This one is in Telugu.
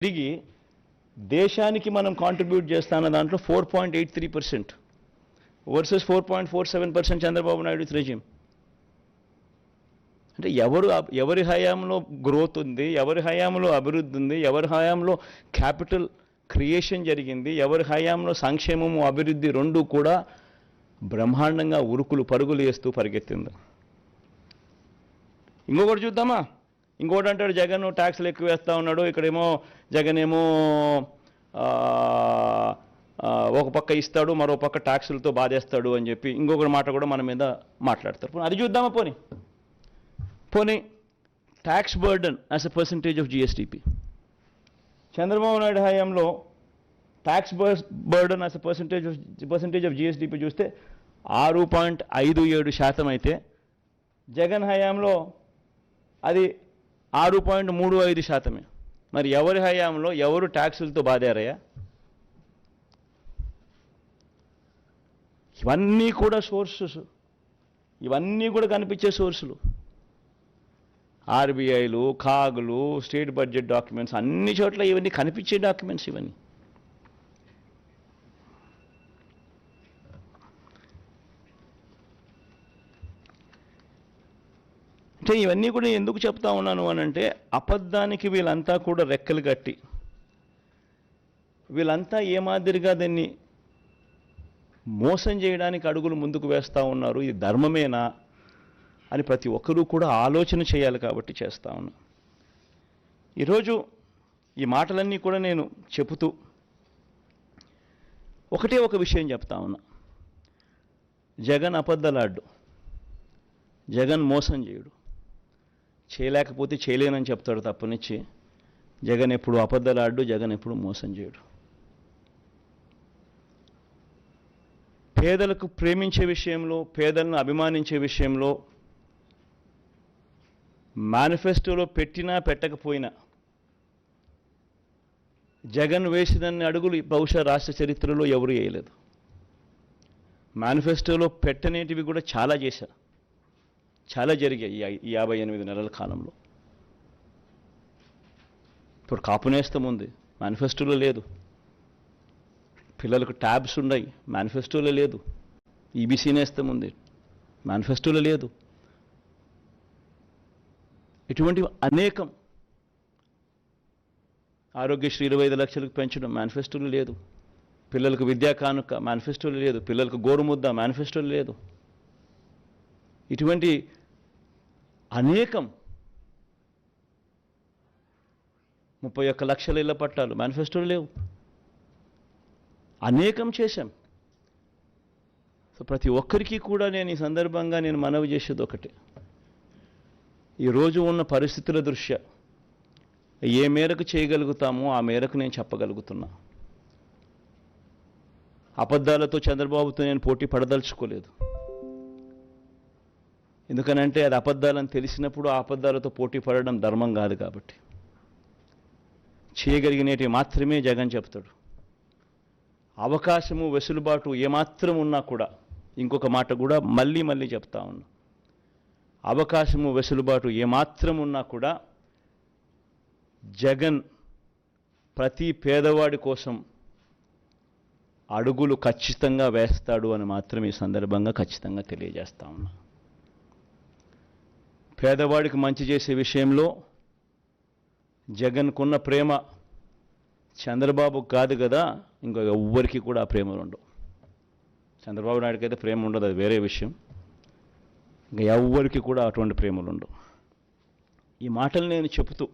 తిరిగి దేశానికి మనం కాంట్రిబ్యూట్ చేస్తాన దాంట్లో 4.83% వర్సెస్ 4.47% చంద్రబాబు నాయుడు రెజ్యూమ్. అంటే ఎవరి హయాంలో గ్రోత్ ఉంది, ఎవరి హయాంలో అభివృద్ధి ఉంది, ఎవరి హయాంలో క్యాపిటల్ క్రియేషన్ జరిగింది, ఎవరి హయాంలో సంక్షేమము అభివృద్ధి రెండు కూడా బ్రహ్మాండంగా ఉరుకులు పరుగులు వేస్తూ పరిగెత్తింది. ఇంకొకటి చూద్దామా? ఇంకోటి అంటాడు జగన్ ట్యాక్స్లు ఎక్కువ వేస్తూ ఉన్నాడు, ఇక్కడేమో జగన్ ఏమో ఒక పక్క ఇస్తాడు, మరో పక్క ట్యాక్సులతో బాధేస్తాడు అని చెప్పి ఇంకొకటి మాట కూడా మన మీద మాట్లాడతారు. అది చూద్దామా? పోనీ tax burden as a percentage of GSDP. Chandrababu Naidu హయాంలో tax burden as a percentage of GSDP చూస్తే 6.57% అయితే జగన్ హయాంలో అది 6.35%. మరి ఎవరి హయాంలో ఎవరు ట్యాక్సులతో బాధారయ్యా? ఇవన్నీ కూడా సోర్సెస్, ఇవన్నీ కూడా కనిపించే సోర్సులు. ఆర్బీఐలు, కాగులు, స్టేట్ బడ్జెట్ డాక్యుమెంట్స్, అన్ని చోట్ల ఇవన్నీ కనిపించే డాక్యుమెంట్స్ ఇవన్నీ. అంటే ఇవన్నీ కూడా ఎందుకు చెప్తా ఉన్నాను అనంటే, అబద్ధానికి వీళ్ళంతా కూడా రెక్కలు కట్టి వీళ్ళంతా ఏ మాదిరిగా దాన్ని మోసం చేయడానికి అడుగులు ముందుకు వేస్తూ ఉన్నారు. ఇది ధర్మమేనా అని ప్రతి ఒక్కరూ కూడా ఆలోచన చేయాలి కాబట్టి చేస్తూ ఉన్నా. ఈరోజు ఈ మాటలన్నీ కూడా నేను చెబుతూ ఒకటే ఒక విషయం చెప్తా ఉన్నా. జగన్ అబద్ధలాడ్డు, జగన్ మోసం చేయడు. చేయలేకపోతే చేయలేనని చెప్తాడు తప్పనిచ్చి జగన్ ఎప్పుడు అబద్ధలాడ్డు, జగన్ ఎప్పుడు మోసం చేయడు. పేదలకు ప్రేమించే విషయంలో, పేదలను అభిమానించే విషయంలో మేనిఫెస్టోలో పెట్టినా పెట్టకపోయినా జగన్ వేసినన్ని అడుగులు బహుశా రాష్ట్ర చరిత్రలో ఎవరు వేయలేదు. మేనిఫెస్టోలో పెట్టనేటివి కూడా చాలా చేశారు, చాలా జరిగాయి ఈ 58 నెలల కాలంలో. ఇప్పుడు కాపు నేస్తం ఉంది, మేనిఫెస్టోలో లేదు. పిల్లలకు ట్యాబ్స్ ఉన్నాయి, మేనిఫెస్టోలో లేదు. ఈబీసీ నేస్తం ఉంది, మేనిఫెస్టోలో లేదు. ఇటువంటివి అనేకం. ఆరోగ్యశ్రీ 25 లక్షలకు పెంచడం మేనిఫెస్టోలో లేదు. పిల్లలకు విద్యా కానుక మేనిఫెస్టోలో లేదు. పిల్లలకు గోరుముద్ద మేనిఫెస్టోలో లేదు. ఇటువంటి అనేకం. 31 లక్షల ఇళ్ల పట్టాలు మేనిఫెస్టోలు లేవు. అనేకం చేశాం. సో ప్రతి ఒక్కరికి కూడా నేను ఈ సందర్భంగా నేను మనవి చేసేది ఒకటే, ఈరోజు ఉన్న పరిస్థితుల దృష్ట్యా ఏ మేరకు చేయగలుగుతామో ఆ మేరకు నేను చెప్పగలుగుతున్నా. అబద్ధాలతో చంద్రబాబుతో నేను పోటీ పడదలుచుకోలేదు. ఎందుకనంటే అది అబద్ధాలని తెలిసినప్పుడు ఆ అబద్ధాలతో పోటీ పడడం ధర్మం కాదు. కాబట్టి చేయగలిగినవి మాత్రమే జగన్ చెప్తాడు. అవకాశము, వెసులుబాటు ఏమాత్రం ఉన్నా కూడా, ఇంకొక మాట కూడా మళ్ళీ చెప్తా ఉన్నా, అవకాశము, వెసులుబాటు ఏమాత్రం ఉన్నా కూడా జగన్ ప్రతి పేదవాడి కోసం అడుగులు ఖచ్చితంగా వేస్తాడు అని మాత్రం ఈ సందర్భంగా ఖచ్చితంగా తెలియజేస్తా ఉన్నా. పేదవాడికి మంచి చేసే విషయంలో జగన్కున్న ప్రేమ చంద్రబాబుకు కాదు కదా, ఇంకో ఎవ్వరికి కూడా ఆ ప్రేమలు ఉండవు. చంద్రబాబు నాయుడికి అయితే ప్రేమ ఉండదు, అది వేరే విషయం. ఇంకా ఎవ్వరికి కూడా అటువంటి ప్రేమలు ఉండవు. ఈ మాటలు నేను చెబుతూ